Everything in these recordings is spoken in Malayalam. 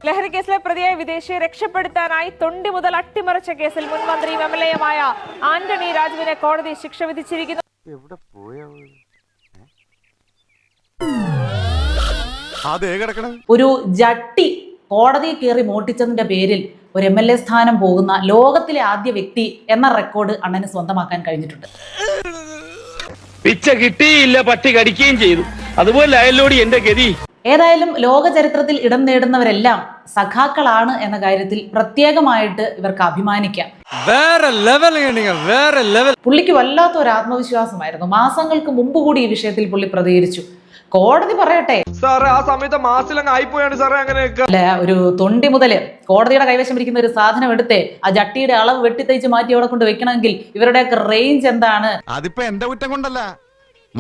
ലഹരി കേസിലെ പ്രതിയായ വിദേശിയെ രക്ഷപ്പെടുത്താനായി തൊണ്ടി മുതൽ അട്ടിമറിച്ച കേസിൽ മുൻ മന്ത്രിയും MLA-യുമായ ആന്റണി രാജുവിനെ കോടതി ശിക്ഷ വിധിച്ചിരിക്കുന്നു. ഒരു ജട്ടി കോടതിയിൽ കയറി മോട്ടിച്ചതിന്റെ പേരിൽ ഒരു MLA സ്ഥാനം പോകുന്ന ലോകത്തിലെ ആദ്യ വ്യക്തി എന്ന റെക്കോർഡ് അണ്ണന് സ്വന്തമാക്കാൻ കഴിഞ്ഞിട്ടുണ്ട്. പിച്ച കിട്ടിയില്ല, പട്ടി കടിക്കുകയും ചെയ്തു. അതുപോലെ അയലോടി എന്റെ ഗതി. ഏതായാലും ലോക ചരിത്രത്തിൽ ഇടം നേടുന്നവരെല്ലാം സഖാക്കളാണ് എന്ന കാര്യത്തിൽ പ്രത്യേകമായിട്ട് ഇവർക്ക് അഭിമാനിക്കാം. പുള്ളിക്ക് വല്ലാത്ത ഒരു ആത്മവിശ്വാസമായിരുന്നു. മാസങ്ങൾക്ക് മുമ്പ് കൂടി ഈ വിഷയത്തിൽ പുള്ളി പ്രതികരിച്ചു. കോടതി പറയട്ടെ സാറേ, ആ സമയത്ത് മാസിലങ്ങ് ആയിപ്പോയാണ് സാറേ. അങ്ങനെയൊക്കെ അല്ല, ഒരു തൊണ്ടി മുതല് കോടതിയുടെ കൈവശം ഇരിക്കുന്ന ഒരു സാധനം എടുത്തേ ആ ജട്ടിയുടെ അളവ് വെട്ടിത്തയ്ച്ച് മാറ്റി അവിടെ കൊണ്ട് വെക്കണമെങ്കിൽ ഇവരുടെയൊക്കെ റേഞ്ച് എന്താണ്? അതിപ്പോ എന്റെ കുറ്റം കൊണ്ടല്ല.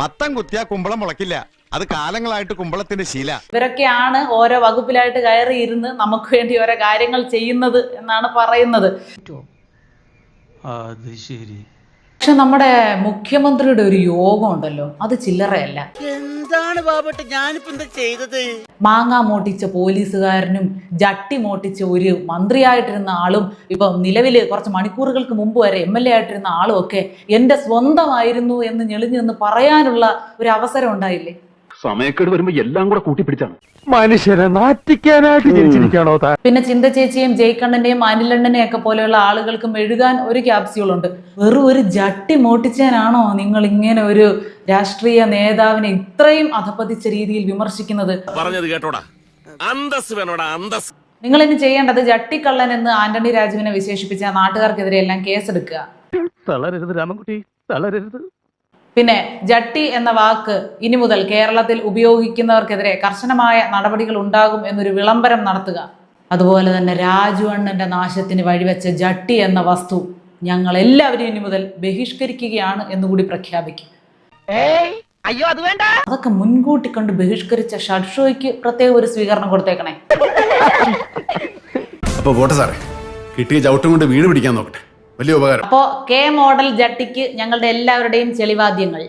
മത്തം കുത്തിയാ കുമ്പളം മുളക്കില്ല. അത് കാലങ്ങളായിട്ട് കുമ്പളത്തിന്റെ ശീല. ഇവരൊക്കെയാണ് ഓരോ വകുപ്പിലായിട്ട് കയറി ഇരുന്ന് നമുക്ക് വേണ്ടി ഓരോ കാര്യങ്ങൾ ചെയ്യുന്നത് എന്നാണ് പറയുന്നത്. പക്ഷെ നമ്മുടെ മുഖ്യമന്ത്രിയുടെ ഒരു യോഗം ഉണ്ടല്ലോ, അത് ചില്ലറയല്ല. എന്താണ് ബാബട്ട് ഞാനിപ്പോ എന്താ ചെയ്തത്? മാങ്ങ മോട്ടിച്ച പോലീസുകാരനും ജട്ടി മോട്ടിച്ച ഒരു മന്ത്രിയായിട്ടിരുന്ന ആളും ഇപ്പൊ നിലവില് കുറച്ച് മണിക്കൂറുകൾക്ക് മുമ്പ് വരെ MLA ആയിട്ടിരുന്ന ആളും ഒക്കെ എന്റെ സ്വന്തമായിരുന്നു എന്ന് ഞെളിഞ്ഞു നിന്ന് പറയാനുള്ള ഒരു അവസരം ഉണ്ടായില്ലേ? സമയക്കേട് വരുമ്പോ എല്ലാം കൂടെ കൂട്ടിപ്പിടിച്ചാണ് മനുഷ്യരെ നാറ്റിക്കാനായിട്ട് ജനിച്ചിരിക്കണോ? പിന്നെ ചിന്ത ചേച്ചിയും ജയ്കണ്ണന്റെയും അനിലണ്ണനെയും ഒക്കെ പോലെയുള്ള ആളുകൾക്ക് മെഴുകാൻ ഒരു ക്യാപ്സ്യൂൾ ഉണ്ട്. വെറും ഒരു ജട്ടി മോട്ടിച്ചാനാണോ നിങ്ങൾ ഇങ്ങനെ ഒരു രാഷ്ട്രീയ നേതാവിനെ ഇത്രയും അധപ്പതിച്ച രീതിയിൽ വിമർശിക്കുന്നത്? പറഞ്ഞത് കേട്ടോടാ, അന്തസ് വേണോടാ, അന്തസ്. നിങ്ങൾ ഇനി ചെയ്യേണ്ടത് ജട്ടിക്കള്ളൻ എന്ന് ആന്റണി രാജുവിനെ വിശേഷിപ്പിച്ച നാട്ടുകാർക്കെതിരെ എല്ലാം കേസെടുക്കുക. തളരരുത് രാമൻകുട്ടി, തളരരുത്. പിന്നെ ജട്ടി എന്ന വാക്ക് ഇനി മുതൽ കേരളത്തിൽ ഉപയോഗിക്കുന്നവർക്കെതിരെ കർശനമായ നടപടികൾ ഉണ്ടാകും എന്നൊരു വിളംബരം നടത്തുക. അതുപോലെ തന്നെ രാജു അണ്ണന്റെ നാശത്തിന് വഴിവെച്ച ജട്ടി എന്ന വസ്തു ഞങ്ങൾ എല്ലാവരും ഇനി മുതൽ ബഹിഷ്കരിക്കുകയാണ് എന്നുകൂടി പ്രഖ്യാപിക്കും. അയ്യോ അത് വേണ്ട. അതൊക്കെ മുൻകൂട്ടി കണ്ട് ബഹിഷ്കരിച്ച ഷഡ്ഷോയ്ക്ക് പ്രത്യേക ഒരു സ്വീകരണം കൊടുത്തേക്കണേ. അപ്പൊ പോട്ടെ സാറേ, കിട്ടിയ ചവിട്ടും കൊണ്ട് വീട് പിടിക്കാൻ നോക്കട്ടെ. വലിയ ഉപകാരം. അപ്പോ K മോഡൽ ജട്ടിക്ക് ഞങ്ങളുടെ എല്ലാവരുടെയും ചെളിവാദ്യങ്ങൾ.